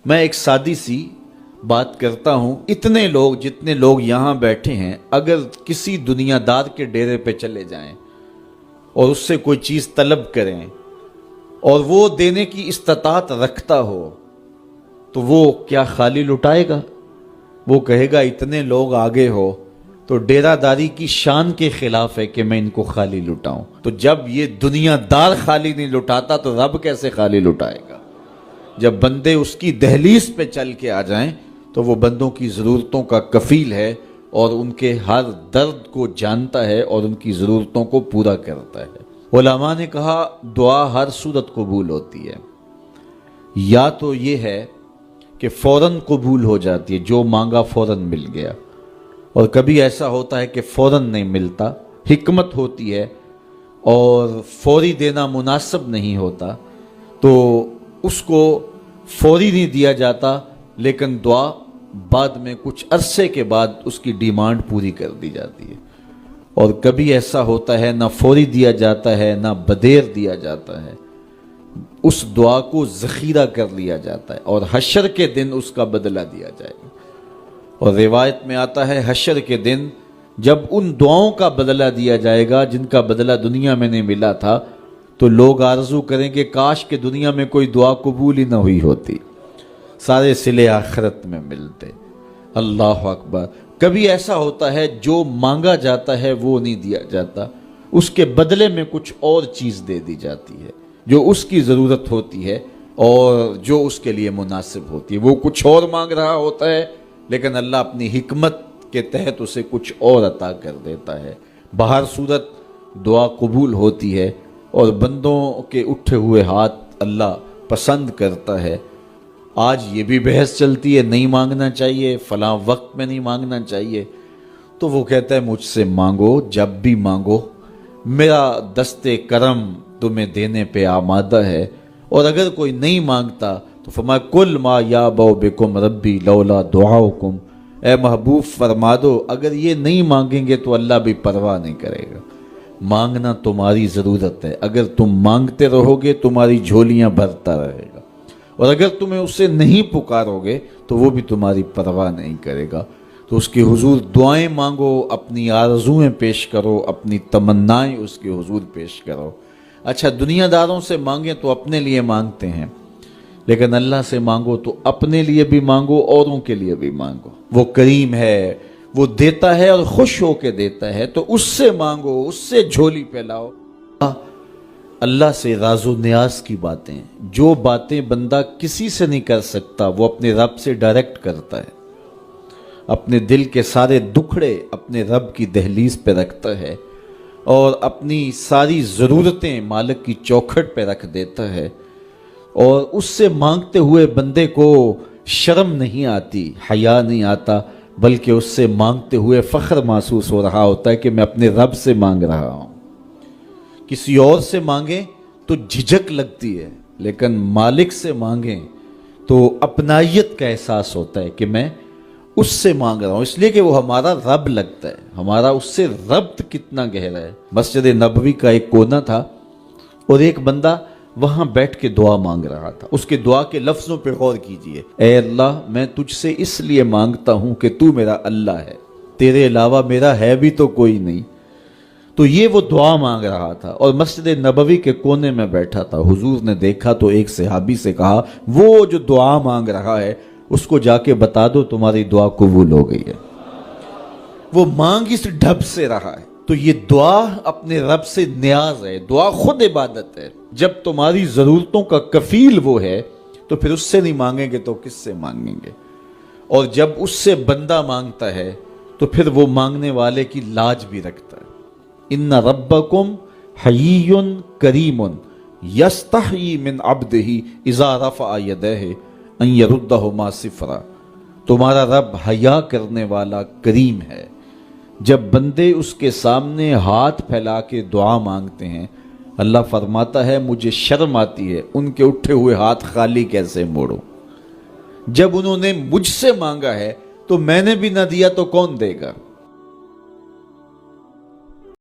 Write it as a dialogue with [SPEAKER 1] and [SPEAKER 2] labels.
[SPEAKER 1] میں ایک سادی سی بات کرتا ہوں، اتنے لوگ جتنے لوگ یہاں بیٹھے ہیں اگر کسی دنیا دار کے ڈیرے پہ چلے جائیں اور اس سے کوئی چیز طلب کریں اور وہ دینے کی استطاعت رکھتا ہو تو وہ کیا خالی لٹائے گا؟ وہ کہے گا اتنے لوگ آگے ہو تو ڈیرہ داری کی شان کے خلاف ہے کہ میں ان کو خالی لٹاؤں۔ تو جب یہ دنیا دار خالی نہیں لٹاتا تو رب کیسے خالی لٹائے گا؟ جب بندے اس کی دہلیز پہ چل کے آ جائیں تو وہ بندوں کی ضرورتوں کا کفیل ہے اور ان کے ہر درد کو جانتا ہے اور ان کی ضرورتوں کو پورا کرتا ہے۔ علماء نے کہا دعا ہر صورت قبول ہوتی ہے، یا تو یہ ہے کہ فوراً قبول ہو جاتی ہے، جو مانگا فوراً مل گیا، اور کبھی ایسا ہوتا ہے کہ فوراً نہیں ملتا، حکمت ہوتی ہے اور فوری دینا مناسب نہیں ہوتا تو اس کو فوری نہیں دیا جاتا، لیکن دعا بعد میں کچھ عرصے کے بعد اس کی ڈیمانڈ پوری کر دی جاتی ہے۔ اور کبھی ایسا ہوتا ہے نہ فوری دیا جاتا ہے نہ بدیر دیا جاتا ہے، اس دعا کو ذخیرہ کر لیا جاتا ہے اور حشر کے دن اس کا بدلہ دیا جائے گا۔ اور روایت میں آتا ہے حشر کے دن جب ان دعاؤں کا بدلہ دیا جائے گا جن کا بدلہ دنیا میں نہیں ملا تھا تو لوگ آرزو کریں کہ کاش کہ دنیا میں کوئی دعا قبول ہی نہ ہوئی ہوتی، سارے صلے آخرت میں ملتے۔ اللہ اکبر۔ کبھی ایسا ہوتا ہے جو مانگا جاتا ہے وہ نہیں دیا جاتا، اس کے بدلے میں کچھ اور چیز دے دی جاتی ہے جو اس کی ضرورت ہوتی ہے اور جو اس کے لیے مناسب ہوتی ہے۔ وہ کچھ اور مانگ رہا ہوتا ہے لیکن اللہ اپنی حکمت کے تحت اسے کچھ اور عطا کر دیتا ہے۔ بہر صورت دعا قبول ہوتی ہے اور بندوں کے اٹھے ہوئے ہاتھ اللہ پسند کرتا ہے۔ آج یہ بھی بحث چلتی ہے نہیں مانگنا چاہیے، فلاں وقت میں نہیں مانگنا چاہیے، تو وہ کہتا ہے مجھ سے مانگو جب بھی مانگو، میرا دست کرم تمہیں دینے پہ آمادہ ہے۔ اور اگر کوئی نہیں مانگتا تو فرمایا کل ما یابو بکم ربی لولا دعاؤکم، اے محبوب فرما دو اگر یہ نہیں مانگیں گے تو اللہ بھی پرواہ نہیں کرے گا۔ مانگنا تمہاری ضرورت ہے، اگر تم مانگتے رہو گے تمہاری جھولیاں بھرتا رہے گا، اور اگر تمہیں اسے نہیں پکارو گے تو وہ بھی تمہاری پرواہ نہیں کرے گا۔ تو اس کے حضور دعائیں مانگو، اپنی آرزویں پیش کرو، اپنی تمنائیں اس کے حضور پیش کرو۔ اچھا دنیا داروں سے مانگیں تو اپنے لیے مانگتے ہیں، لیکن اللہ سے مانگو تو اپنے لیے بھی مانگو، اوروں کے لیے بھی مانگو۔ وہ کریم ہے، وہ دیتا ہے اور خوش ہو کے دیتا ہے، تو اس سے مانگو، اس سے جھولی پھیلاؤ۔ اللہ سے راز و نیاز کی باتیں، جو باتیں بندہ کسی سے نہیں کر سکتا وہ اپنے رب سے ڈائریکٹ کرتا ہے، اپنے دل کے سارے دکھڑے اپنے رب کی دہلیز پہ رکھتا ہے اور اپنی ساری ضرورتیں مالک کی چوکھٹ پہ رکھ دیتا ہے، اور اس سے مانگتے ہوئے بندے کو شرم نہیں آتی، حیا نہیں آتا، بلکہ اس سے مانگتے ہوئے فخر محسوس ہو رہا ہوتا ہے کہ میں اپنے رب سے مانگ رہا ہوں۔ کسی اور سے مانگیں تو جھجک لگتی ہے، لیکن مالک سے مانگیں تو اپنائیت کا احساس ہوتا ہے کہ میں اس سے مانگ رہا ہوں، اس لیے کہ وہ ہمارا رب لگتا ہے، ہمارا اس سے ربط کتنا گہرا ہے۔ مسجد نبوی کا ایک کونا تھا اور ایک بندہ وہاں بیٹھ کے دعا مانگ رہا تھا۔ اس کے دعا کے لفظوں پہ غور کیجئے، اے اللہ میں تجھ سے اس لیے مانگتا ہوں کہ تو میرا اللہ ہے، تیرے علاوہ میرا ہے بھی تو کوئی نہیں۔ تو یہ وہ دعا مانگ رہا تھا اور مسجد نبوی کے کونے میں بیٹھا تھا۔ حضور نے دیکھا تو ایک صحابی سے کہا وہ جو دعا مانگ رہا ہے اس کو جا کے بتا دو تمہاری دعا قبول ہو گئی ہے۔ وہ مانگ اس ڈھب سے رہا ہے۔ تو یہ دعا اپنے رب سے نیاز ہے، دعا خود عبادت ہے۔ جب تمہاری ضرورتوں کا کفیل وہ ہے تو پھر اس سے نہیں مانگیں گے تو کس سے مانگیں گے؟ اور جب اس سے بندہ مانگتا ہے تو پھر وہ مانگنے والے کی لاج بھی رکھتا ہے۔ ان ربکم حیی کریم یستحیی من عبدہ اذا رفع یدہ ان یردہما صفرا، تمہارا رب حیا کرنے والا کریم ہے، جب بندے اس کے سامنے ہاتھ پھیلا کے دعا مانگتے ہیں اللہ فرماتا ہے مجھے شرم آتی ہے ان کے اٹھے ہوئے ہاتھ خالی کیسے موڑوں۔ جب انہوں نے مجھ سے مانگا ہے تو میں نے بھی نہ دیا تو کون دے گا؟